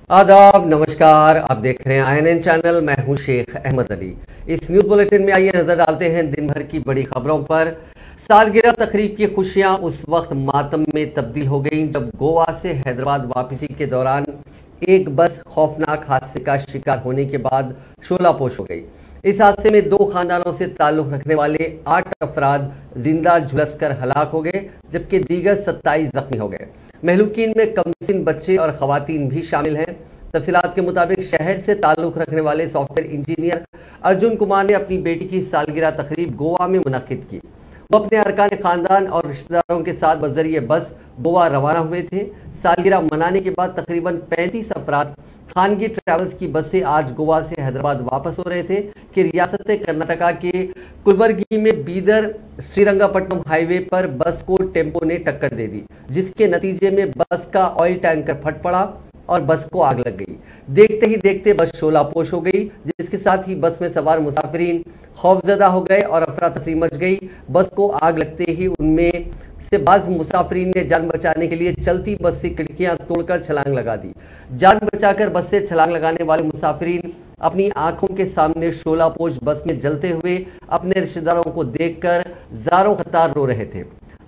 आदाब, नमस्कार। आप देख रहे हैं INN चैनल। मैं हूं शेख अहमद अली। इस न्यूज़ बुलेटिन में आइए नजर डालते हैं दिन भर की बड़ी खबरों पर। सालगिरह तकरीब की खुशियां उस वक्त मातम में तब्दील हो गईं जब गोवा से हैदराबाद वापसी के दौरान एक बस खौफनाक हादसे का शिकार होने के बाद शोलापोश हो गई। इस हादसे में 2 खानदानों से ताल्लुक रखने वाले 8 अफराद जिंदा झुलसकर हलाक हो गए, जबकि दीगर 27 जख्मी हो गए। महलूकीन में कमसिन बच्चे और खवातीन भी शामिल हैं। तफसीलात के मुताबिक शहर से ताल्लुक रखने वाले सॉफ्टवेयर इंजीनियर अर्जुन कुमार ने अपनी बेटी की सालगिरह तकरीब गोवा में मुनक्किद की। वो अपने अरकान खानदान और रिश्तेदारों के साथ बजरिए बस गोवा रवाना हुए थे। सालगिरह मनाने के बाद तकरीबन 35 अफराद खानगी ट्रैवल्स की बस से आज गोवा से हैदराबाद वापस हो रहे थे कि रियासत कर्नाटका के कुलबर्गी में बीदर श्रीरंगपट्टनम हाईवे पर बस को टेम्पो ने टक्कर दे दी, जिसके नतीजे में बस का ऑयल टैंकर फट पड़ा और बस को आग लग गई। देखते ही देखते बस शोलापोश हो गई, जिसके साथ ही बस में सवार मुसाफिरीन खौफजदा हो गए और अफरा तफरी मच गई। बस को आग लगते ही उनमें से बाज़ मुसाफिरीन ने जान बचाने के लिए चलती बस से खिड़कियां तोड़कर छलांग लगा दी। जान बचाकर बस से छलांग लगाने वाले मुसाफिरीन अपनी आंखों के सामने शोलापोश बस में जलते हुए अपने रिश्तेदारों को देखकर ज़ारो ख़तार रो रहे थे।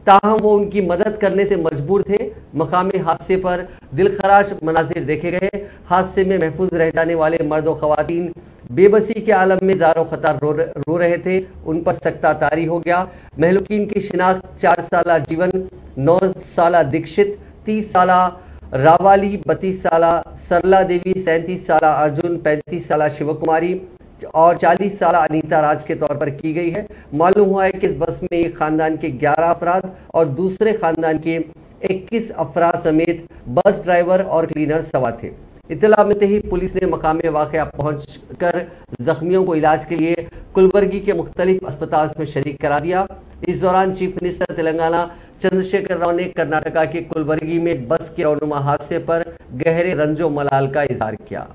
ताहम वो उनकी मदद करने से मजबूर थे। मकामी हादसे पर दिलखराश मनाजिर देखे गए। हादसे में महफूज रह जाने वाले मर्द और खवातीन बेबसी के आलम में ज़ारो ख़तार रो रहे थे। उन पर सख्ता तारी हो गया। महलूकीन की शिनाख्त 4 साला जीवन, 9 साला दीक्षित, 30 साला रावाली, 32 साला सरला देवी, 37 साला अर्जुन, 35 साला शिव कुमारी और 40 साला अनीता राज के तौर पर की गई है। मालूम हुआ है कि इस बस में एक खानदान के 11 अफराद और दूसरे खानदान के 21 अफराद समेत बस ड्राइवर और क्लीनर सवार थे। इत्तला मिलते ही पुलिस ने मकामे वाक़या पहुंचकर जख्मियों को इलाज के लिए कुलबर्गी के मुख्तलिफ अस्पताल में शरीक करा दिया। इस दौरान चीफ मिनिस्टर तेलंगाना चंद्रशेखर राव ने कर्नाटका के कुलबर्गी में बस के रौनुमा हादसे पर गहरे रंजो मलाल का इजहार किया।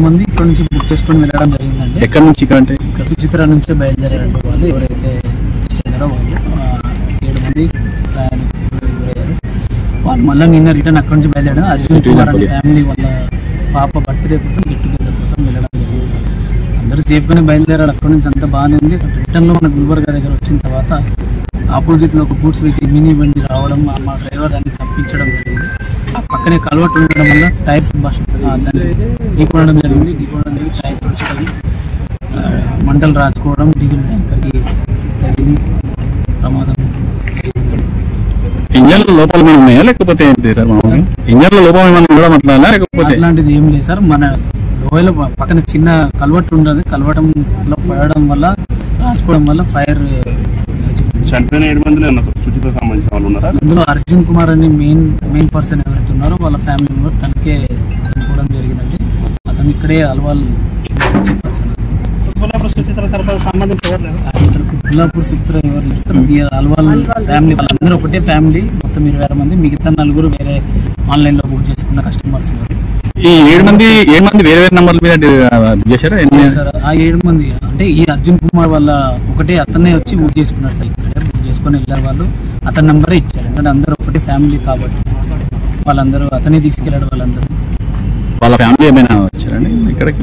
మంది ఇక్కడ నుంచి బుక్ చేసుకొని వెళ్ళడం జరిగిందండి। ఎక్కడి నుంచి? ఇక్కడ సుచిత్ర నుంచి బయలుదేరారు వాళ్ళు, ఎవరైతే చేశారో వాళ్ళు 7 మంది ప్రయాణికులు। వాళ్ళు మళ్ళీ నిన్న రిటర్న్ అక్కడి నుంచి బయలుదేరారు। అర్జున్ కుమార్ అనే ఫ్యామిలీ వాళ్ళ పాప బర్త్డే కోసం గెట్ టుగెదర్ కోసం వెళ్ళడం జరిగింది। అందరూ సేఫ్గానే బయలుదేరారు। అక్కడి నుంచి అంతా బాగానే ఉంది। రిటర్న్లో మన గుల్బర్గా దగ్గర వచ్చిన తర్వాత ఆపోజిట్లో ఒక గూడ్స్ వెహికల్ మినీ బండి రావడం, మా డ్రైవర్ దాన్ని తప్పించడం జరిగింది। ఆ పక్కనే కలవట్ ఉండడం వల్ల టైర్స్ దాన్ని ఢీకొనడం జరిగింది। టైర్స్ వచ్చి మంటలు రాచుకోవడం, డీజిల్ ట్యాంకర్కి తగిలి ప్రమాదం। ఇంజన్ లోపాలు ఏమైనా ఉన్నాయా లేకపోతే ఏంటి సార్? ఇంజన్ల లోపం ఏమైనా ఉండడం అట్లా లేకపోతే అట్లాంటిది ఏం లేదు సార్। మన లోయలో పక్కన చిన్న కలవట్ ఉండదు, కలవటంలో పడడం వల్ల రాచుకోవడం వల్ల ఫైర్ చనిపోయిన 7 మందిలో సుచిత సంబంధించిన వాళ్ళు ఉన్నారు। అందులో అర్జున్ కుమార్ అని మెయిన్ పర్సన్ ఎవరైతే ఉన్నారో వాళ్ళ ఫ్యామిలీ మెంబర్ తనకే చనిపోవడం జరిగిందండి। అతను ఇక్కడే అల్వాల్ పర్సన్। కొల్లాపూర్ సుచిత్ర సంబంధించిన కొల్లాపూర్ సుచిత్ర ఎవరు అల్వాల్ ఫ్యామిలీ, వాళ్ళందరూ ఒకటే ఫ్యామిలీ, మొత్తం 26 మంది, మిగతా 4 వేరే ఆన్లైన్ లో బుక్ చేసుకున్న కస్టమర్స్। ఈ 7 మంది వేరే వేరే నంబర్ల మీద చేశారా? ఆ 7 మంది అంటే ఈ అర్జున్ కుమార్ వాళ్ళ ఒకటే అతనే వచ్చి బుక్ చేసుకున్నారు సార్। ఇక్కడ బుక్ చేసుకుని వెళ్ళారు వాళ్ళు, అతని నంబరే ఇచ్చారు। ఎందుకంటే అందరూ ఒకటే ఫ్యామిలీ కాబట్టి వాళ్ళందరూ అతనే తీసుకెళ్ళాడు వాళ్ళందరూ। వాళ్ళ ఫ్యామిలీ ఏమైనా వచ్చారండి ఇక్కడికి?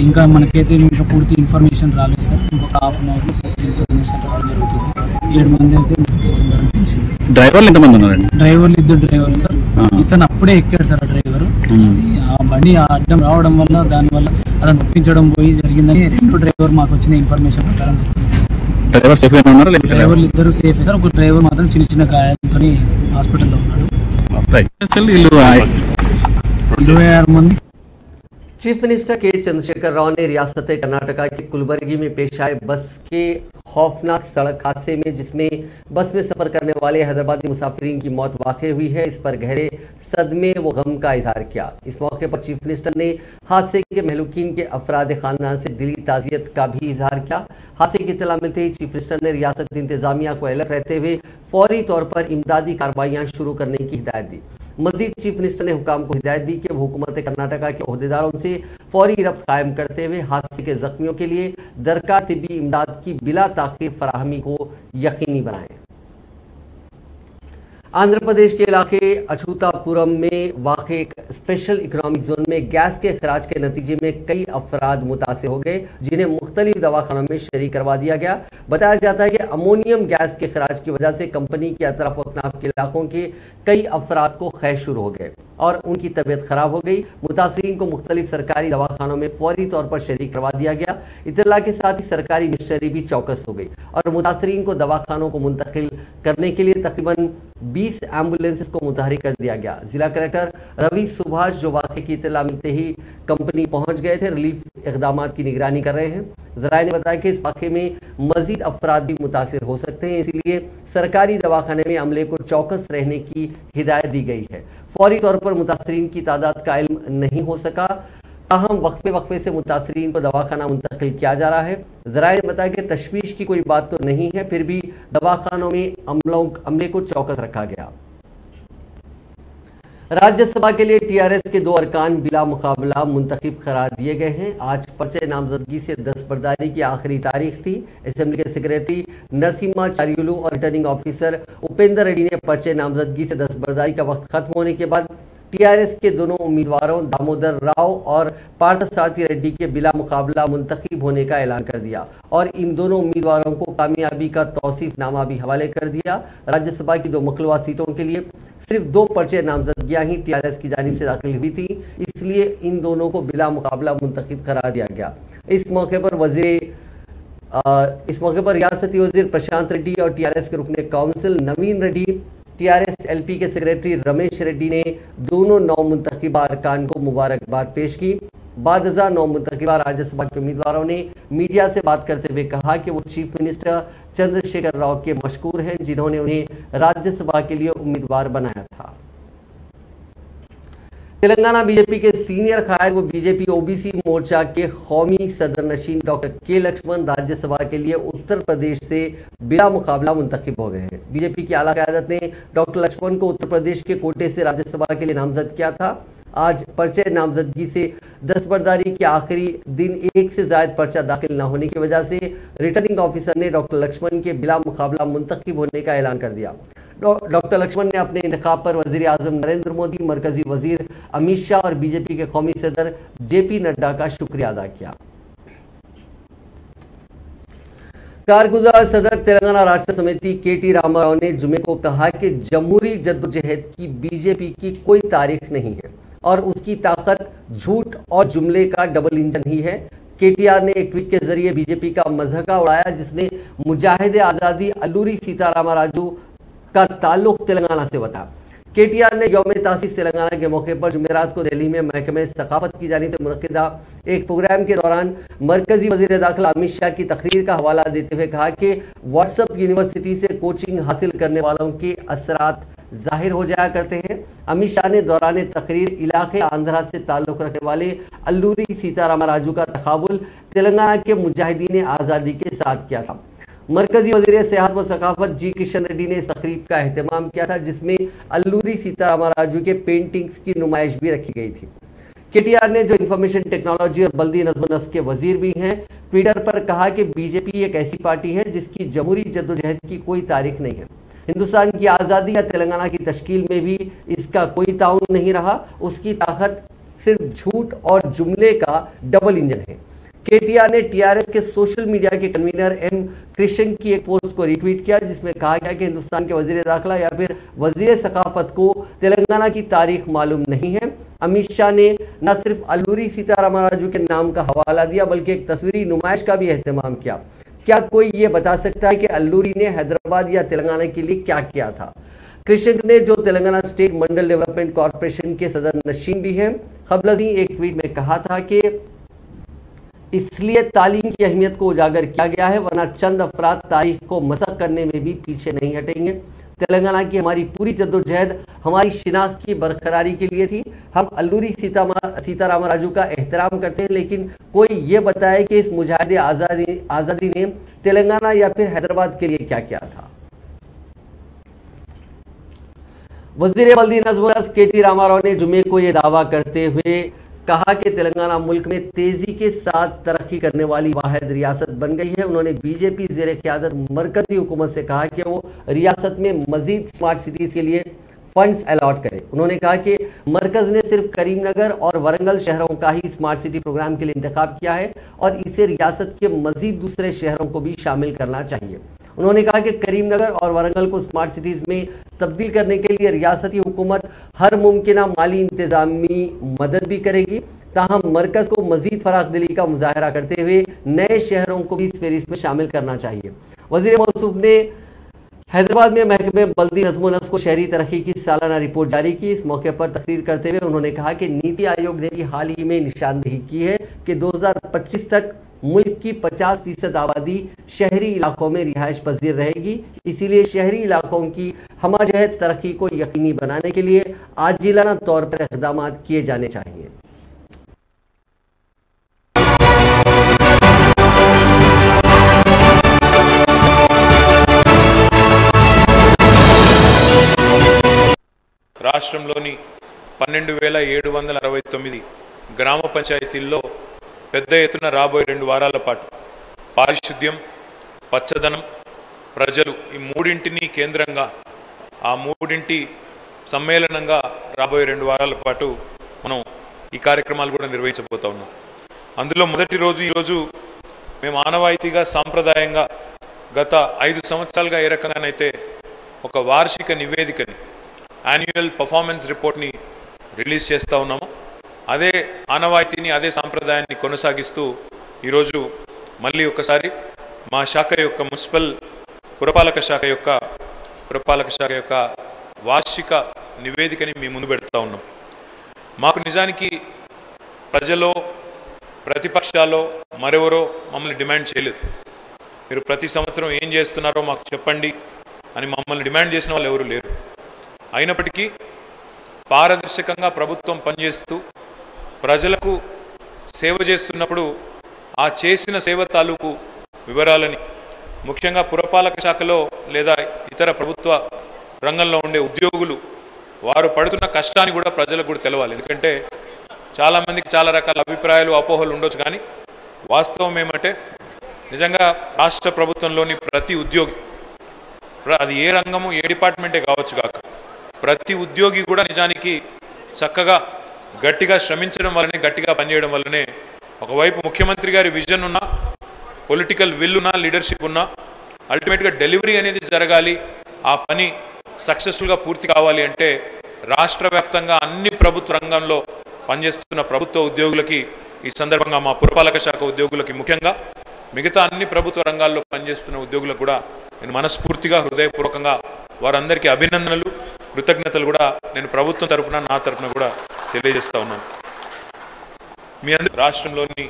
ఇంకా మనకైతే ఇంకా పూర్తి ఇన్ఫర్మేషన్ రాలేదు సార్. ఇంకొక హాఫ్ అన్ అవర్ పూర్తి ఇన్ఫర్మేషన్ రావడం జరుగుతుంది. 7 మంది అయితే మృతి చెందారని తెలిసింది. డ్రైవర్లు ఎంతమంది ఉన్నారండి? డ్రైవర్లు 2 డ్రైవర్లు సార్. ఇతను అప్పుడే ఎక్కాడు సార్ ఆ డ్రైవర్. ఆ బండి అడ్డం రావడం వల్ల దానివల్ల అతను ఒప్పించడం పోయి జరిగిందని డ్రైవర్ మాకు వచ్చిన ఇన్ఫర్మేషన్ ప్రకారం డ్రైవర్ సేఫ్ గా ఉన్నారా? డ్రైవర్లు 2 సేఫ్ సార్. ఒక డ్రైవర్ మాత్రం చిన్న చిన్న గాయాలతో హాస్పిటల్లో ఉన్నాడు. 26 మంది. चीफ मिनिस्टर के चंद्रशेखर राव ने रियासत कर्नाटका के कुलबर्गी में पेश आए बस के खौफनाक सड़क हादसे में जिसमें बस में सफर करने वाले हैदराबादी मुसाफिरीन की मौत वाक़ई हुई है, इस पर गहरे सदमे व गम का इजहार किया। इस मौके पर चीफ मिनिस्टर ने हादसे के महलूकीन के अफराद खानदान से दिली ताज़ियत का भी इजहार किया। हादसे की इत्तला मिलते ही चीफ मिनिस्टर ने रियासत इंतजामिया को अलर्ट रहते हुए फौरी तौर पर इमदादी कार्रवाइयाँ शुरू करने की हिदायत दी। मजीद चीफ मिनिस्टर ने हुकाम को हिदायत दी कि हुकूमत कर्नाटका के ओहदेदारों से फौरी रब्त कायम करते हुए हादसे के जख्मियों के लिए दरकार तिब्बी इमदाद की बिला ताख़ीर फराहमी को यकीनी बनाएं। आंध्र प्रदेश के इलाके अछूतापुरम में वाक़ एक स्पेशल इकोनॉमिक जोन में गैस के खराज के नतीजे में कई अफराद मुतासिर हो गए, जिन्हें मुख्तलिफ दवाखानों में शरीक करवा दिया गया। बताया जाता है कि अमोनियम गैस के खराज की वजह से कंपनी के अतराफ अकनाफ के इलाकों के कई अफराद को खैश शुरू हो गए और उनकी तबीयत खराब हो गई। मुतासरीन को मुख्तलिफ सरकारी दवाखानों में फौरी तौर पर शरीक करवा दिया गया। इत्तला के साथ ही सरकारी मिशनरी भी चौकस हो गई और मुतासरीन को दवाखानों को मुंतकिल करने के लिए तकरीबन 20 एम्बुलेंसेस को मुतहरिक कर दिया गया। जिला कलेक्टर रवि सुभाष जो वाक़े की इत्तला मिलते ही कंपनी पहुंच गए थे, रिलीफ इक़दाम की निगरानी कर रहे हैं। ज़राए ने बताया कि इस वाक़े में मजीद अफराद भी मुतासिर हो सकते हैं, इसलिए सरकारी दवाखाने में अमले को चौकस रहने की हिदायत दी गई है। फौरी तौर पर मुतासरीन की तादाद का इल्म नहीं हो सका, ताहम वक्फे से मुतासरीन को दवाखाना मुंतकिल किया जा रहा है। ज़राए ने बताया कि तशवीश की कोई बात तो नहीं है, फिर भी दवाखानों में अमले को चौकस रखा गया। राज्यसभा के लिए टीआरएस के 2 अरकान बिला मुकाबला मुंतखब करार दिए गए हैं। आज पर्चे नामजदगी से दस्तबरदारी की आखिरी तारीख थी। असेंबली के सेक्रेटरी नरसिम्हा चार्युलू और रिटर्निंग ऑफिसर उपेंद्र रेड्डी ने पर्चे नामजदगी से दस्तबरदारी का वक्त खत्म होने के बाद टीआरएस के दोनों उम्मीदवारों दामोदर राव और पार्थसारथी रेड्डी के बिला मुकाबला मुंतखब होने का ऐलान कर दिया और इन दोनों उम्मीदवारों को कामयाबी का तौसीफनामा भी हवाले कर दिया। राज्यसभा की 2 मखलूआ सीटों के लिए सिर्फ 2 पर्चे नामजदगियां ही टीआरएस की जानिब से दाखिल हुई थी, इसलिए इन दोनों को बिला मुकाबला मुंतखब करार दिया गया। इस मौके पर रियासती वजीर प्रशांत रेड्डी और टीआरएस के रुकने काउंसिल नवीन रेड्डी, टीआरएस एलपी के सेक्रेटरी रमेश रेड्डी ने दोनों 9 मुंतखबा अरकान को मुबारकबाद पेश की। बाद 9 मुंतखबा राज्यसभा के उम्मीदवारों ने मीडिया से बात करते हुए कहा कि वो चीफ मिनिस्टर चंद्रशेखर राव के मशकूर हैं, जिन्होंने उन्हें राज्यसभा के लिए उम्मीदवार बनाया था। तेलंगाना बीजेपी के सीनियर कायद व बीजेपी ओबीसी मोर्चा के कौमी सदर नशीन डॉक्टर के लक्ष्मण राज्यसभा के लिए उत्तर प्रदेश से बिला मुकाबला मुंतखब हो गए हैं। बीजेपी की आला क़यादत ने डॉक्टर लक्ष्मण को उत्तर प्रदेश के कोटे से राज्यसभा के लिए नामजद किया था। आज पर्चे नामजदगी से दस्तबरदारी के आखिरी दिन 1 से ज़ायद पर्चा दाखिल न होने की वजह से रिटर्निंग ऑफिसर ने डॉक्टर लक्ष्मण के बिला मुकाबला मुंतखब होने का ऐलान कर दिया। डॉक्टर लक्ष्मण ने अपने इंतखाब पर वज़ीर आज़म नरेंद्र मोदी, मरकजी वजीर अमित शाह और बीजेपी के कौमी सदर जेपी नड्डा का शुक्रिया अदा किया। कारगुजार सदर तेलंगाना राष्ट्र समिति के.टी. रामाराव ने जुमे को कहा कि जमहूरी जद्दोजहद की बीजेपी की कोई तारीख नहीं है और उसकी ताकत झूठ और जुमले का डबल इंजन ही है। केटीआर ने एक ट्वीट के जरिए बीजेपी का मज़हका उड़ाया, जिसने मुजाहिद आज़ादी अल्लूरी सीतारामराजू का ताल्लुक तेलंगाना से बताया। केटीआर ने यौम तासीस तेलंगाना के मौके पर जुमेरात को दिल्ली में महकमे सकाफत की जानिब से मुनक़िदा एक प्रोग्राम के दौरान मरकजी वज़ीर दाखिला अमित शाह की तकरीर का हवाला देते हुए कहा कि व्हाट्सएप यूनिवर्सिटी से कोचिंग हासिल करने वालों के असरात जाहिर हो जाया करते हैं। अमित शाह ने दौरान तकरीर इलाके आंध्रा से ताल्लुक़ रखने वाले अल्लूरी सीतारामराजू का तक़ाबुल तेलंगाना के मुजाहिदीन आज़ादी के साथ किया था। मरकजी वज़ीर सेहत व सकाफत जी किशन रेड्डी ने इस तकरीब का अहतमाम किया था, जिसमें अल्लूरी सीतारामराजू के पेंटिंग्स की नुमाइश भी रखी गई थी। केटीआर ने, जो इंफॉर्मेशन टेक्नोलॉजी और बल्दी नज़्म नस्क के वजीर भी हैं, ट्विटर पर कहा कि बीजेपी एक ऐसी पार्टी है जिसकी जमहूरी जद्दोजहद की कोई तारीख नहीं है। हिंदुस्तान की आज़ादी या तेलंगाना की तश्कील में भी इसका कोई ताउन नहीं रहा। उसकी ताकत सिर्फ झूठ और जुमले का डबल इंजन है। केटीआर ने टीआरएस के सोशल मीडिया के कन्वीनर एम कृष्ण की एक पोस्ट को रिट्वीट किया, जिसमें कहा गया कि हिंदुस्तान के वजीर दाखिला या फिर वजीर सकाफत को तेलंगाना की तारीख मालूम नहीं है। अमित शाह ने न सिर्फ अल्लूरी सीताराम राजू के नाम का हवाला दिया बल्कि एक तस्वीरी नुमाइश का भी एहतमाम किया। क्या कोई ये बता सकता है कि अल्लूरी ने हैदराबाद या तेलंगाना के लिए क्या किया था? कृष्ण ने, जो तेलंगाना स्टेट मंडल डेवलपमेंट कॉरपोरेशन के सदर नशीन भी हैं, क़ब्ल एक ट्वीट में कहा था कि इसलिए तालीम की अहमियत को उजागर किया गया है, वरना चंद अफराद तारीख को मसख करने में भी पीछे नहीं हटेंगे। तेलंगाना की हमारी पूरी जद्दोजहद हमारी शिनाख्त की बरकरारी के लिए थी। हम अल्लूरी सीताराम राजू का एहतराम करते हैं, लेकिन कोई ये बताए कि इस मुजाहिदे आज़ादी ने तेलंगाना या फिर हैदराबाद के लिए क्या किया था। वज़ीर बल्दी नज़्म केटी रामाराव ने जुमे को यह दावा करते हुए कहा कि तेलंगाना मुल्क में तेजी के साथ तरक्की करने वाली वाहिद रियासत बन गई है। उन्होंने बीजेपी ज़ेर क़यादत मरकजी हुकूमत से कहा कि वो रियासत में मजीद स्मार्ट सिटीज़ के लिए फंड्स अलॉट करें। उन्होंने कहा कि मरकज़ ने सिर्फ करीमनगर और वरंगल शहरों का ही स्मार्ट सिटी प्रोग्राम के लिए इंतखाब किया है और इसे रियासत के मजीद दूसरे शहरों को भी शामिल करना चाहिए। उन्होंने कहा कि करीमनगर और वरंगल को स्मार्ट सिटीज़ में तब्दील करने के लिए रियासती हुकूमत हर मुमकिन माली इंतजामी मदद भी करेगी, ताहम मरकज़ को मजीद फराखदिली का मुजाहरा करते हुए नए शहरों को भी इस फहरिस्त में शामिल करना चाहिए। वज़ीर मौसूफ ने हैदराबाद में महकमे बल्दी नज़्म नस्क़ को शहरी तरक्की की सालाना रिपोर्ट जारी की। इस मौके पर तकरीर करते हुए उन्होंने कहा कि नीति आयोग ने भी हाल ही में निशानदेही की है कि 2025 तक मुल्क की 50% आबादी शहरी इलाकों में रिहाइश पजीर रहेगी। इसीलिए शहरी इलाकों की हमजहत तरक्की को यकीनी बनाने के लिए आजिलाना तौर पर इक़दाम किए जाने चाहिए। రాష్ట్రంలోని 12,769 గ్రామ పంచాయతీల్లో పెద్ద ఎత్తున రాబోయే 2 వారాల పాటు పారిశుద్ధ్యం, పచ్చదనం, ప్రజలు ఈ మూడింటిని కేంద్రంగా ఆ మూడింటి సమ్మేళనంగా రాబోయే 2 వారాల పాటు మనం ఈ కార్యక్రమాలు కూడా నిర్వహించబోతా ఉన్నాం. అందులో మొదటి రోజు ఈరోజు మేము ఆనవాయితీగా సాంప్రదాయంగా గత 5 సంవత్సరాలుగా ఏ రకంగానైతే ఒక వార్షిక నివేదికని యాన్యువల్ పర్ఫార్మెన్స్ రిపోర్ట్ని రిలీజ్ చేస్తూ ఉన్నాము, అదే ఆనవాయితీని అదే సాంప్రదాయాన్ని కొనసాగిస్తూ ఈరోజు మళ్ళీ ఒకసారి మా శాఖ యొక్క మున్సిపల్ పురపాలక శాఖ యొక్క వార్షిక నివేదికని మీ ముందు పెడతా ఉన్నాం. మాకు నిజానికి ప్రజలో ప్రతిపక్షాల్లో మరెవరో మమ్మల్ని డిమాండ్ చేయలేదు. మీరు ప్రతి సంవత్సరం ఏం చేస్తున్నారో మాకు చెప్పండి అని మమ్మల్ని డిమాండ్ చేసిన వాళ్ళు ఎవరు లేరు. అయినప్పటికీ పారదర్శకంగా ప్రభుత్వం పనిచేస్తూ ప్రజలకు సేవ చేస్తున్నప్పుడు ఆ చేసిన సేవ తాలూకు వివరాలని ముఖ్యంగా పురపాలక శాఖలో లేదా ఇతర ప్రభుత్వ రంగంలో ఉండే ఉద్యోగులు వారు పడుతున్న కష్టాన్ని కూడా ప్రజలకు కూడా తెలవాలి. ఎందుకంటే చాలామందికి చాలా రకాల అభిప్రాయాలు, అపోహలు ఉండొచ్చు, కానీ వాస్తవం ఏమంటే నిజంగా రాష్ట్ర ప్రభుత్వంలోని ప్రతి ఉద్యోగి, అది ఏ రంగము ఏ డిపార్ట్మెంటే కావచ్చు కాక, ప్రతి ఉద్యోగి కూడా నిజానికి చక్కగా గట్టిగా శ్రమించడం వల్లనే, గట్టిగా పనిచేయడం వల్లనే ఒకవైపు ముఖ్యమంత్రి గారి విజన్ ఉన్నా, పొలిటికల్ విల్ ఉన్నా, లీడర్షిప్ ఉన్నా, అల్టిమేట్గా డెలివరీ అనేది జరగాలి, ఆ పని సక్సెస్ఫుల్గా పూర్తి కావాలి అంటే రాష్ట్ర వ్యాప్తంగా అన్ని ప్రభుత్వ రంగంలో పనిచేస్తున్న ప్రభుత్వ ఉద్యోగులకి, ఈ సందర్భంగా మా పురపాలక శాఖ ఉద్యోగులకి, ముఖ్యంగా మిగతా అన్ని ప్రభుత్వ రంగాల్లో పనిచేస్తున్న ఉద్యోగులకు కూడా నేను మనస్ఫూర్తిగా హృదయపూర్వకంగా వారందరికీ అభినందనలు, కృతజ్ఞతలు కూడా నేను ప్రభుత్వం తరపున, నా తరపున కూడా తెలియజేస్తా ఉన్నాను. మీ అందరూ రాష్ట్రంలోని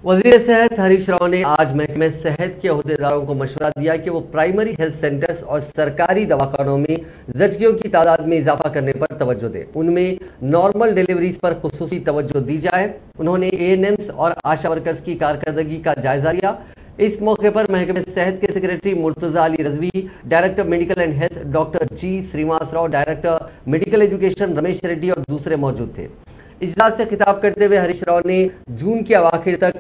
वजीर सेहत हरीश राव ने आज महकमे सेहत के अहदेदारों को मशवरा दिया कि वो प्राइमरी हेल्थ सेंटर्स और सरकारी दवाखानों में जचगियों की तादाद में इजाफा करने पर तवज्जो दे, उनमें नॉर्मल डिलीवरीज पर खुसूसी तवज्जो दी जाए। उन्होंने ANMs और आशा वर्कर्स की कारकर्दगी का जायजा लिया। इस मौके पर महकमे सेहत के secretary Murtaza Ali Rizvi, director medical and health doctor G Srinivas Rao, director medical education Ramesh Reddy और दूसरे मौजूद थे। इजलास से खिताब करते हुए हरीश राव ने जून के अवाखिर तक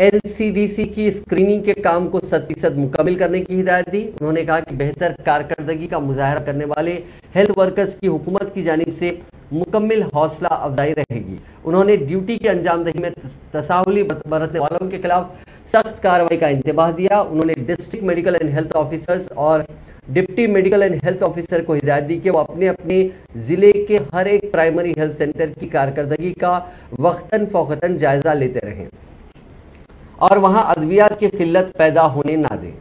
LCDC की स्क्रीनिंग के काम को 100% मुकम्मल करने की हिदायत दी। उन्होंने कहा कि बेहतर कारकर्दगी का मुजाहरा करने वाले हेल्थ वर्कर्स की हुकूमत की जानिब से मुकम्मिल हौसला अफजाई रहेगी। उन्होंने ड्यूटी की अंजामदही में तसाहुली बरतने वालों के खिलाफ सख्त कार्रवाई का इंतबाह दिया। उन्होंने district medical and health officers और deputy medical and health officer को हिदायत दी कि वो अपने अपने जिले के हर एक प्राइमरी हेल्थ सेंटर की कारकर्दगी का वक्तन फ़ौक़तन जायजा लेते रहें और वहां अद्वियात की किल्लत पैदा होने ना दें।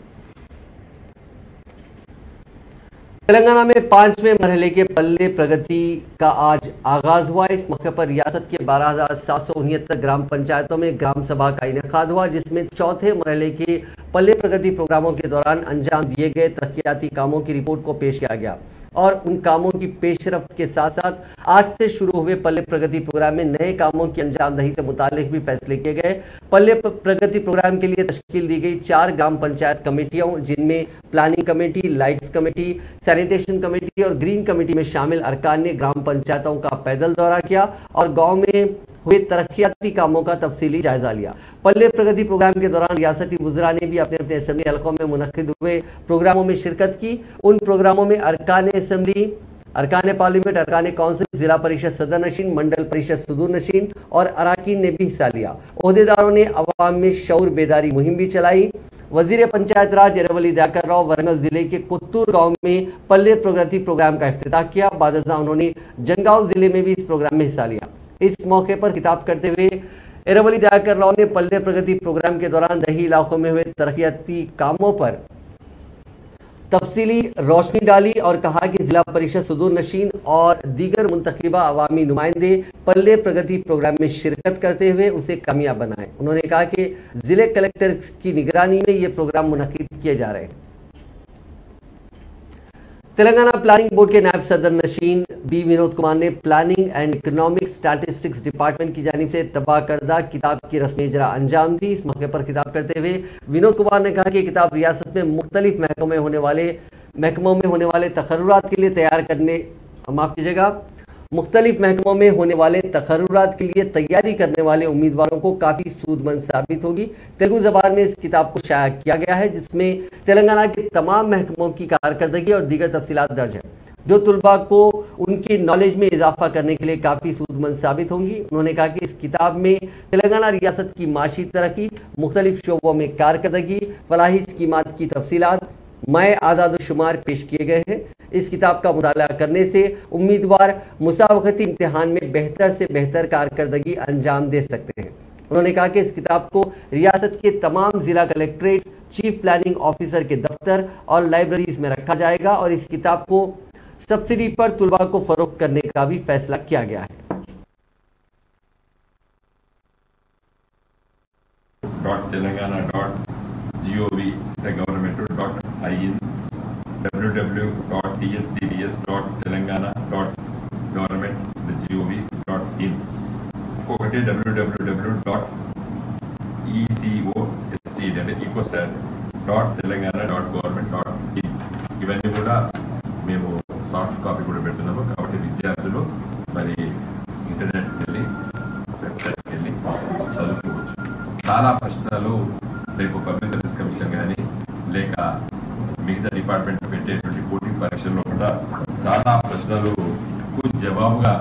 तेलंगाना में 5वें मरहले के पल्ले प्रगति का आज आगाज हुआ। इस मौके पर रियासत के 12,769 ग्राम पंचायतों में ग्राम सभा का इनेकाद हुआ, जिसमें चौथे मरहले के पल्ले प्रगति प्रोग्रामों के दौरान अंजाम दिए गए तरक्याती कामों की रिपोर्ट को पेश किया गया और उन कामों की पेशरफ्त के साथ साथ आज से शुरू हुए पल्ले प्रगति प्रोग्राम में नए कामों की अंजामदही से मुतालिक भी फैसले किए गए। पल्ले प्रगति प्रोग्राम के लिए तश्कील दी गई 4 ग्राम पंचायत कमेटियों, जिनमें planning committee, lights committee, sanitation committee और ग्रीन कमेटी में शामिल अरकान ने ग्राम पंचायतों का पैदल दौरा किया और गाँव में हुए तरक्याती कामों का तफसीली जायजा लिया। पल्ले प्रगति प्रोग्राम के दौरान रियासती वुज़रा ने भी अपने अपने असेंबली हलकों में मुनक्किद हुए प्रोग्रामों में शिरकत की। उन प्रोग्रामों में अरकान असेंबली, अरकान पार्लियामेंट, अरकान काउंसिल, जिला परिषद सदर नशीन, मंडल परिषद सुदूर नशीन और अराकीन ने भी हिस्सा लिया। ओहदेदारों ने अवाम में शऊर बेदारी मुहिम भी चलाई। वजीर पंचायत राज एरवली दयाकर राव वरंगल जिले के कुत्तूर गांव में पल्ले प्रगति प्रोग्राम का इफ्तिताह किया। बादशाह उन्होंने जंगांव जिले में भी इस प्रोग्राम में हिस्सा लिया। इस मौके पर खिताब करते हुए एरवली दयाकर राव ने पल्ले प्रगति प्रोग्राम के दौरान दही इलाकों में हुए तरक्याती कामों पर तफसीली रोशनी डाली और कहा कि जिला परिषद सुदूर नशीन और दीगर मुंतखबा अवामी नुमाइंदे पल्ले प्रगति प्रोग्राम में शिरकत करते हुए उसे कामयाब बनाएं। उन्होंने कहा कि जिले कलेक्टर की निगरानी में ये प्रोग्राम मुनक्किद किए जा रहे हैं। तेलंगाना प्लानिंग बोर्ड के नायब सदर नशीन बी विनोद कुमार ने planning and economic statistics department की जानिब से तबाह करदा किताब की रस्मी इजरा अंजाम दी। इस मौके पर खिताब करते हुए विनोद कुमार ने कहा कि किताब रियासत में मुख्तलिफ महकमों में होने वाले तकर्रुरात के लिए तैयार करने मुख्तलिफ महकमों में होने वाले तकर्रुरात के लिए तैयारी करने वाले उम्मीदवारों को काफ़ी सूदमंद साबित होगी। तेलुगु ज़बान में इस किताब को शाया किया गया है, जिसमें तेलंगाना के तमाम महकमों की कारकर्दगी और दीगर तफसीलात दर्ज है, जो तुलबा को उनकी नॉलेज में इजाफा करने के लिए काफ़ी सूदमंद साबित होंगी। उन्होंने कहा कि इस किताब में तेलंगाना रियासत की माशी तरक्की, मुख्तलिफ शोबों में कारकर्दगी, फलाही स्कीमात की तफसीलात, मय आदाद शुमार पेश किए गए हैं। इस किताब का मुताला करने से उम्मीदवार मुसावकती इम्तिहान में बेहतर से बेहतर कारकर्दगी अंजाम दे सकते हैं। उन्होंने कहा कि इस किताब को रियासत के तमाम जिला कलेक्ट्रेट, चीफ प्लानिंग ऑफिसर के दफ्तर और लाइब्रेरीज में रखा जाएगा और इस किताब को सब्सिडी पर तुलबा को फरोख्त करने का भी फैसला किया गया है। .telangana.gov.in www.tsdds.telangana.government.gov.in ఇంకొకటి www.ecostat.telangana.government.in ఇవన్నీ కూడా మేము సాఫ్ట్ కాపీ కూడా పెడుతున్నాము. కాబట్టి విద్యార్థులు మరి ఇంటర్నెట్కి వెళ్ళి వెబ్సైట్కి వెళ్ళి చదువుకోవచ్చు. చాలా ప్రశ్నలు రేపు పబ్లిక్ సర్వీస్ కమిషన్ కానీ లేక మిగతా డిపార్ట్మెంట్ పెట్టేటువంటి పోటీ పరీక్షల్లో కూడా చాలా ప్రశ్నలకు జవాబుగా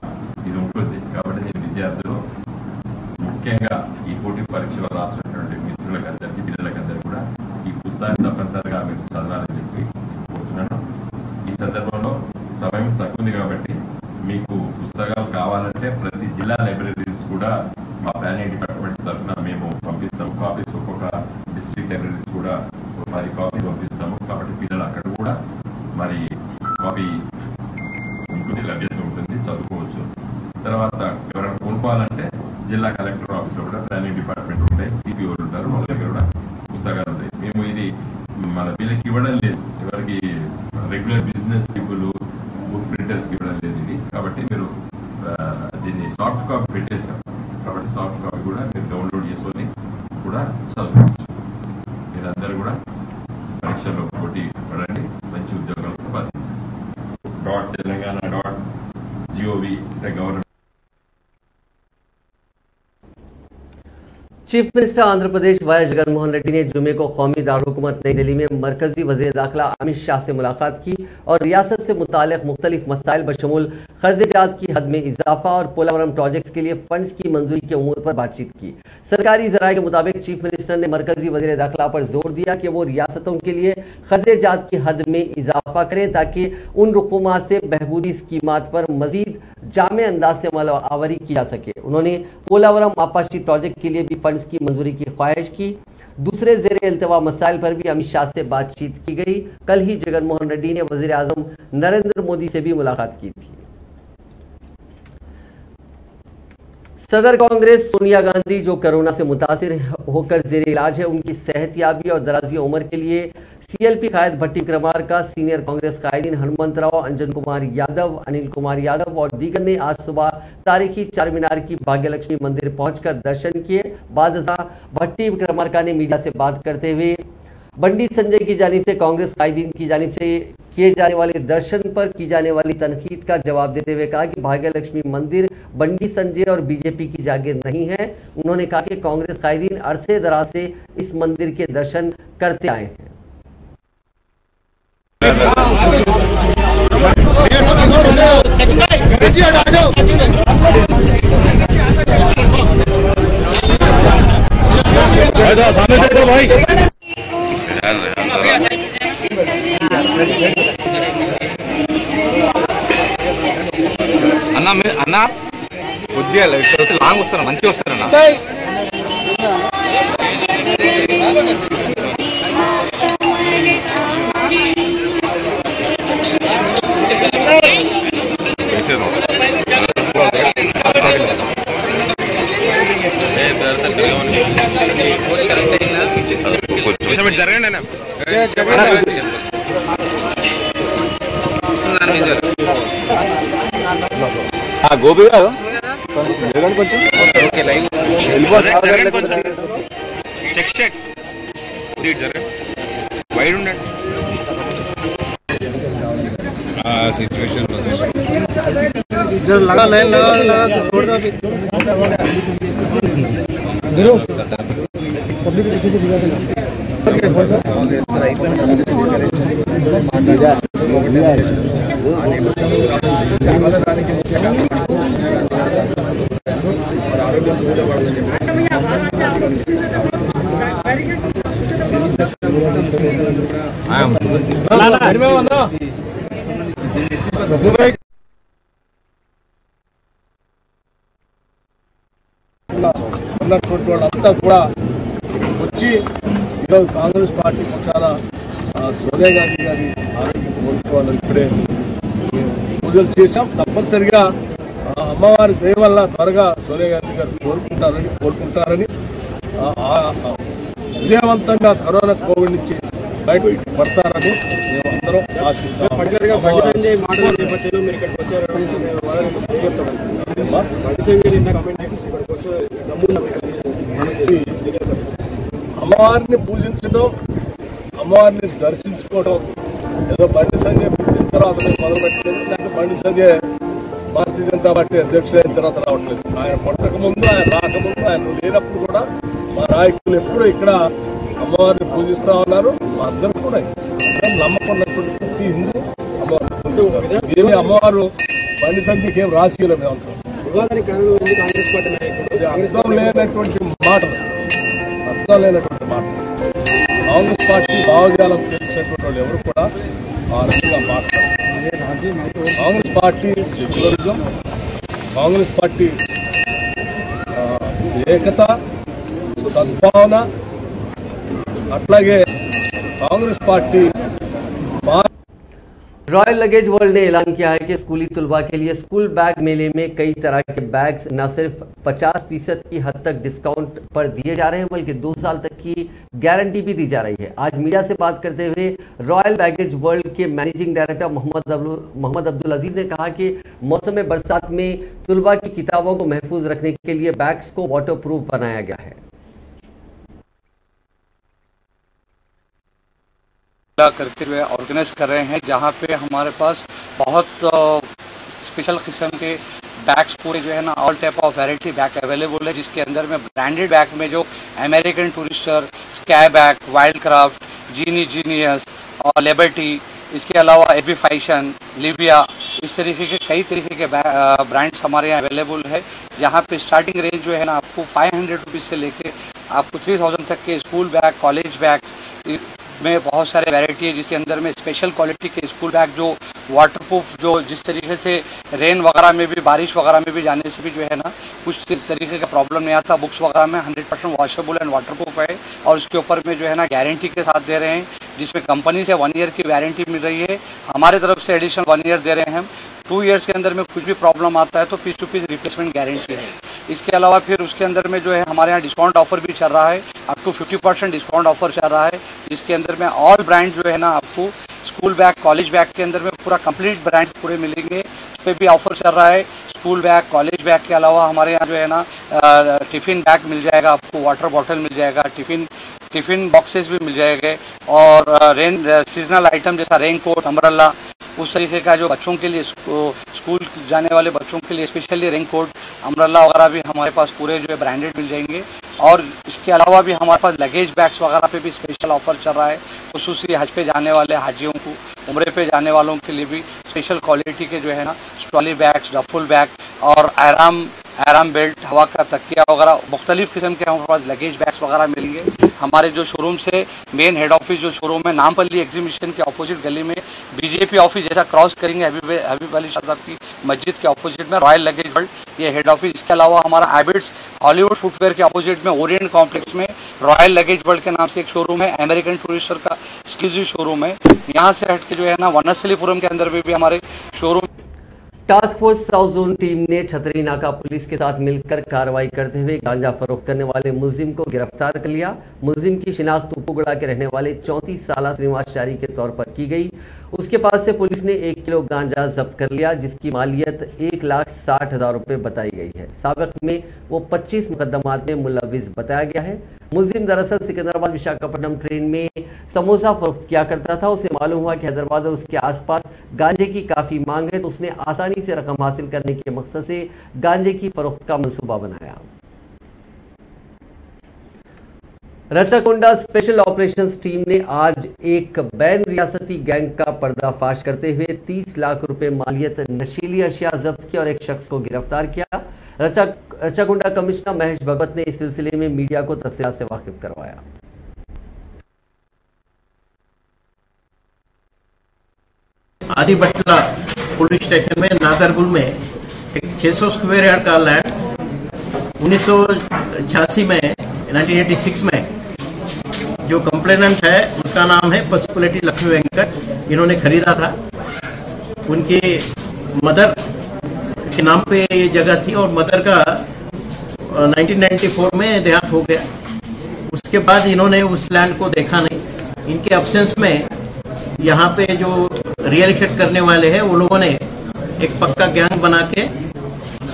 ఇది ఉంటుంది. కాబట్టి నేను విద్యార్థులు ముఖ్యంగా ఈ పోటీ పరీక్షలో రాసినటువంటి మిత్రులకందరికీ, పిల్లలకందరికీ కూడా ఈ పుస్తకాన్ని తప్పనిసరిగా మీకు చదవాలని చెప్పి కోరుతున్నాను. ఈ సందర్భంలో సమయం తక్కువ ఉంది కాబట్టి మీకు పుస్తకాలు కావాలంటే ప్రతి జిల్లా లైబ్రరీస్ కూడా మా ప్లానింగ్ డిపార్ట్మెంట్ తరఫున మేము పంపిస్తాము. కాపీస్ ఒక్కొక్క డిస్ట్రిక్ట్ లైబ్రరీస్ కూడా 10 కాపీలు పంపిస్తాము. కాబట్టి పిల్లలు అక్కడ కూడా మరి కాపీ ఉంటుంది, లభ్యత ఉంటుంది, చదువుకోవచ్చు. తర్వాత ఎవరైనా కొనుక్కోవాలంటే జిల్లా కలెక్టర్ ఆఫీస్లో కూడా ప్లానింగ్ డిపార్ట్మెంట్ ఉంటాయి, సిపిఓలు ఉంటారు, వాళ్ళ దగ్గర కూడా పుస్తకాలు ఉంటాయి. మేము ఇది మన వీళ్ళకి ఇవ్వడం లేదు, ఎవరికి రెగ్యులర్ బిజినెస్ పీపుల్ బుక్ ప్రింటర్స్కి ఇవ్వడం లేదు ఇది. కాబట్టి మీరు దీన్ని సాఫ్ట్ కాపీ పెట్టేశాం. కాబట్టి సాఫ్ట్ కాపీ కూడా మీరు డౌన్లోడ్ చేసుకొని కూడా చదువుకోవచ్చు. మీరందరూ కూడా పరీక్షల్లో పోటీ పడండి, మంచి ఉద్యోగాలు సంపాదించండి. .telangana.gov.in chief minister Andhra Pradesh Y Jaganmohan Reddy ने जुमे को कौमी दारकूमत नई दिल्ली में मरकजी वज़ीर दाखिला अमित शाह से मुलाकात की और रियासत से मुताल्लिक़ मुख्तलिफ मसाइल बशमूल खर्च-ए-जात की हद में इजाफा और पोलावरम प्रोजेक्ट्स के लिए फंड्स की मंजूरी के उमूर पर बातचीत की। सरकारी ज़राए के मुताबिक चीफ मिनिस्टर ने मरकजी वज़ीर दाखिला पर जोर दिया कि वो रियासतों के लिए खर्च-ए-जात की हद में इजाफा करें ताकि उन रुकूमात से बहबूदी स्कीमात पर मजीद जामे अंदाज से अमल आवरी की जा सके। उन्होंने पोलावरम आपाशी प्रोजेक्ट के लिए भी फंड्स की मंजूरी की ख्वाहिश की। दूसरे ज़ेरे इल्तवा मसाइल पर भी अमित शाह से बातचीत की गई। कल ही जगनमोहन रेड्डी ने वज़ीर आज़म नरेंद्र मोदी से भी मुलाकात की थी। सदर कांग्रेस सोनिया गांधी जो कोरोना से मुतासिर होकर जेर इलाज है, उनकी सेहतयाबी और दराजी उम्र के लिए सीएलपी कायद भट्टी विक्रमार्का, सीनियर कांग्रेस कायदीन हनुमंत राव, अंजन कुमार यादव, अनिल कुमार यादव और दीगर ने आज सुबह तारीखी चार मीनार की भाग्यलक्ष्मी मंदिर पहुंचकर दर्शन किए। बाद भट्टी विक्रमार्का ने मीडिया से बात करते हुए बंडी संजय की जानिब से कांग्रेस कायदीन की जानिब से किए जाने वाले दर्शन पर की जाने वाली तनकीद का जवाब देते हुए कहा कि भाग्यलक्ष्मी मंदिर बंडी संजय और बीजेपी की जागीर नहीं है। उन्होंने कहा कि कांग्रेस कायदीन अरसे दराज से इस मंदिर के दर्शन करते आए हैं। అన్న కొద్దిగా లాంగ్ వస్తారా మంచిగా వస్తారన్నా కొంచెం జరగండి అన్న గోపి గారు కొంచెం చెక్ చెక్ వైడ్ ఉండండి सिचुएशन लगा लाइन लगा तो छोड़ दो ఉన్నటువంటి వాళ్ళంతా కూడా వచ్చి ఈరోజు కాంగ్రెస్ పార్టీ పక్షాన సోనియా గాంధీ గారి ఆరోగ్యం కోరుకోవాలని ఇప్పుడే పూజలు చేశాం. తప్పనిసరిగా అమ్మవారి దయ వల్ల త్వరగా సోనియా గాంధీ గారు కోరుకుంటారని విజయవంతంగా కరోనా కోవిడ్ నుంచి బయట పడతారని మేమందరం ఆశిస్తాం. అమ్మవారిని పూజించడం, అమ్మవారిని దర్శించుకోవడం ఏదో బండి సంజయ్ పూజించిన తర్వాత మొదలుపెట్టలేదు. లేకపోతే బండి సంజయ్ భారతీయ జనతా పార్టీ అధ్యక్షుడైన తర్వాత రావట్లేదు. ఆయన పుట్టక ముందు, ఆయన రాకముందు, ఆయన లేనప్పుడు కూడా మా నాయకులు ఎప్పుడు ఇక్కడ అమ్మవారిని పూజిస్తా ఉన్నారు. మా అందరూ కూడా నమ్మకున్నటువంటి ప్రతి హిందూ అమ్మవారు దీని అమ్మవారు బండి సంజయ్కి ఏం రాశీలు మేమంతా అర్థం లేనటువంటి మాటలు కాంగ్రెస్ పార్టీ భావజాలం చేసినటువంటి వాళ్ళు ఎవరు కూడా ఆ రకంగా మాట్లాడారు. Congress party secularism, Congress party ఏకత, సద్భావన, అట్లాగే Congress party royal luggage world ने ऐलान किया है कि स्कूली तलबा के लिए स्कूल बैग मेले में कई तरह के बैग्स न सिर्फ 50% की हद तक डिस्काउंट पर दिए जा रहे हैं बल्कि 2 साल तक की गारंटी भी दी जा रही है। आज मीडिया से बात करते हुए रॉयल बैगेज वर्ल्ड के मैनेजिंग डायरेक्टर मोहम्मद अब्दुल अजीज ने कहा कि मौसम बरसात में तलबा की किताबों को महफूज रखने के लिए बैग्स को वाटरप्रूफ बनाया गया है। करते हुए ऑर्गेनाइज कर रहे हैं, जहां पे हमारे पास बहुत स्पेशल किस्म के बैग्स पूरे जो है ना all type of variety bag available है, जिसके अंदर में ब्रांडेड बैग में जो American Tourister, Sky bag, Wildcraft, Genius और लिबर्टी, इसके अलावा एबी फैशन, लिविया, इस तरीके के कई तरीके के ब्रांड्स हमारे यहाँ अवेलेबल है। यहाँ पे स्टार्टिंग रेंज जो है ना आपको 500 रुपीज़ से लेके आपको 3000 तक के स्कूल बैग, कॉलेज बैग में बहुत सारे वैरायटी है, जिसके अंदर में स्पेशल क्वालिटी के स्कूल बैग जो वाटरप्रूफ, जो जिस तरीके से रेन वगैरह में भी, बारिश वगैरह में भी जाने से भी जो है ना कुछ तरीके का प्रॉब्लम नहीं आता। बुक्स वगैरह में 100% वॉशेबल एंड वाटरप्रूफ है और उसके ऊपर में जो है ना गारंटी के साथ दे रहे हैं, जिसमें कंपनी से 1 ईयर की वारंटी मिल रही है, हमारे तरफ से एडिशनल 1 ईयर दे रहे हैं हम। 2 ईयर्स के अंदर में कुछ भी प्रॉब्लम आता है तो piece to piece replacement guarantee है। इसके अलावा फिर उसके अंदर में जो है हमारे यहाँ डिस्काउंट ऑफर भी चल रहा है, अप टू 50% डिस्काउंट ऑफर चल रहा है, जिसके अंदर में ऑल ब्रांड जो है ना आपको स्कूल बैग, कॉलेज बैग के अंदर में पूरा कंप्लीट ब्रांड पूरे मिलेंगे, उस पर भी ऑफर चल रहा है। स्कूल बैग, कॉलेज बैग के अलावा हमारे यहाँ जो है ना टिफ़िन बैग मिल जाएगा आपको, वाटर बॉटल मिल जाएगा, टिफ़िन बॉक्सेस भी मिल जाएंगे और रेन सीजनल आइटम जैसा रेन कोट, अम्ब्रेला, उस तरीके का जो बच्चों के लिए स्कूल जाने वाले बच्चों के लिए स्पेशली रेन कोट, अम्ब्रेला वगैरह भी हमारे पास पूरे जो है ब्रांडेड मिल जाएंगे। और इसके अलावा भी हमारे पास लगेज बैग्स वगैरह पे भी स्पेशल ऑफर चल रहा है, खुसूसी हज पे जाने वाले हाजियों को, उम्रे पे जाने वालों के लिए भी स्पेशल क्वालिटी के जो है ना ट्रॉली बैग्स, डफुल बैग और आराम बेल्ट, हवा का तकिया वगैरह मुख्तलिफ किस्म के हमारे पास लगेज बैग्स वगैरह मिलेंगे। हमारे जो शोरूम से मेन हेड ऑफिस जो शोरूम है नामपल्ली एग्जीबिशन के अपोजिट गली में बीजेपी ऑफिस जैसा क्रॉस करेंगे हबीब अली शाह की मस्जिद के अपोजिट में रॉयल लगेज वर्ल्ड, ये हेड ऑफिस। इसके अलावा हमारा एबिट्स हॉलीवुड फुटवेयर के अपोजिट में ओरिएंट कॉम्प्लेक्स में रॉयल लगेज वर्ल्ड के नाम से एक शोरूम है, अमेरिकन टूरिस्टर का एक्सक्लूसिव शोरूम है। यहाँ से हट के जो है ना वनस्थलीपुरम के अंदर भी हमारे showroom. Task force south zone team ने छतरी नाका पुलिस के साथ मिलकर कार्रवाई करते हुए गांजा फरोख्त करने वाले मुलजिम को गिरफ्तार कर लिया। मुलजिम की शिनाख्त उपगुड़ा के रहने वाले 34 साल श्रीनिवास शारी के तौर पर की गई। उसके पास से पुलिस ने 1 किलो गांजा जब्त कर लिया, जिसकी मालियत 1,60,000 रुपये बताई गई है। साबिक में वो 25 मुकदमात में मुलविस बताया गया है। मुलजिम दरअसल सिकंदराबाद विशाखापट्टनम ट्रेन में समोसा फरोख्त किया करता था। उसे मालूम हुआ कि हैदराबाद और उसके आसपास गांजे की काफ़ी मांग है, तो उसने आसानी से रकम हासिल करने के मकसद से गांजे की फरोख्त का मंसूबा बनाया। रचाकोंडा स्पेशल ऑपरेशंस टीम ने आज एक बैन रियासती गैंग का पर्दाफाश करते हुए 30 लाख रुपए मालियत नशीली अशिया जब्त की और एक शख्स को गिरफ्तार किया। रचाकोंडा कमिश्नर महेश भगवत ने इस सिलसिले में मीडिया को तफसीलात से वाकिफ करवाया। आदिबट्ला पुलिस स्टेशन में नादरगुल में एक 600 स्क्वायर यार्ड का लैंड 1986 में 1986 में जो कंप्लेनेंट है उसका नाम है पसुपुलेटी लक्ष्मी वेंकट, इन्होंने खरीदा था। उनकी मदर के नाम पे ये जगह थी और मदर का 1994 में देहांत हो गया। उसके बाद इन्होंने उस लैंड को देखा नहीं। इनके एब्सेंस में यहाँ पे जो रियल एस्टेट करने वाले हैं वो लोगों ने एक पक्का गैंग बना के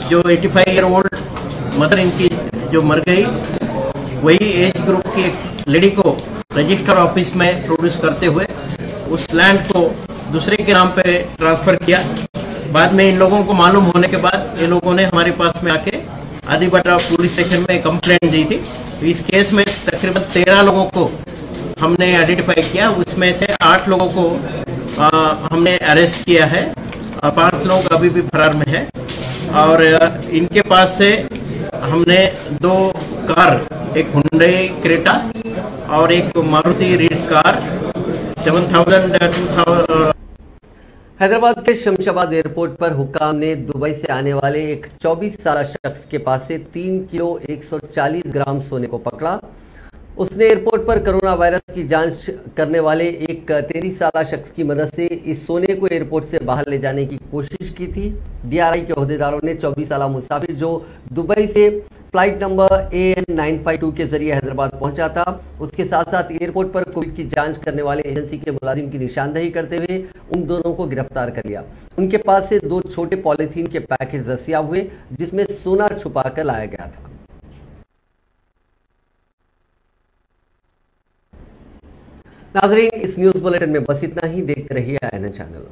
जो 85 ईयर ओल्ड मदर इनकी जो मर गई, वही एज ग्रुप की एक लेडी को रजिस्टर ऑफिस में प्रोड्यूस करते हुए उस लैंड को दूसरे के नाम पे ट्रांसफर किया। बाद में इन लोगों को मालूम होने के बाद ये लोगों ने हमारे पास में आके आदिबट्ला पुलिस स्टेशन में कंप्लेंट दी थी। तो इस केस में तकरीबन 13 लोगों को हमने आइडेंटिफाई किया, उसमें से 8 लोगों को हमने अरेस्ट किया है, 5 लोग अभी भी फरार में है। और इनके पास से हमने 2 कार, एक हुंडई क्रेटा और एक मारुति रिट्ज कार 7000 हैदराबाद के शमशाबाद एयरपोर्ट पर हुक्काम ने दुबई से आने वाले एक 24 साल शख्स के पास से 3 किलो 140 ग्राम सोने को पकड़ा। उसने एयरपोर्ट पर कोरोना वायरस की जांच करने वाले एक 33 साल शख्स की मदद से इस सोने को एयरपोर्ट से बाहर ले जाने की कोशिश की थी। डीआरआई के अहदेदारों ने 24 साल मुसाफिर जो दुबई से फ्लाइट नंबर AN952 के जरिए हैदराबाद पहुंचा था, उसके साथ साथ एयरपोर्ट पर कोविड की जांच करने वाले एजेंसी के मुलाजिम की निशानदेही करते हुए उन दोनों को गिरफ्तार कर लिया। उनके पास से 2 छोटे पॉलीथीन के पैकेज दस्तियाब हुए जिसमें सोना छुपा कर लाया गया था। नाजरीन, इस न्यूज बुलेटिन में बस इतना ही। देखते रहिए INN चैनल।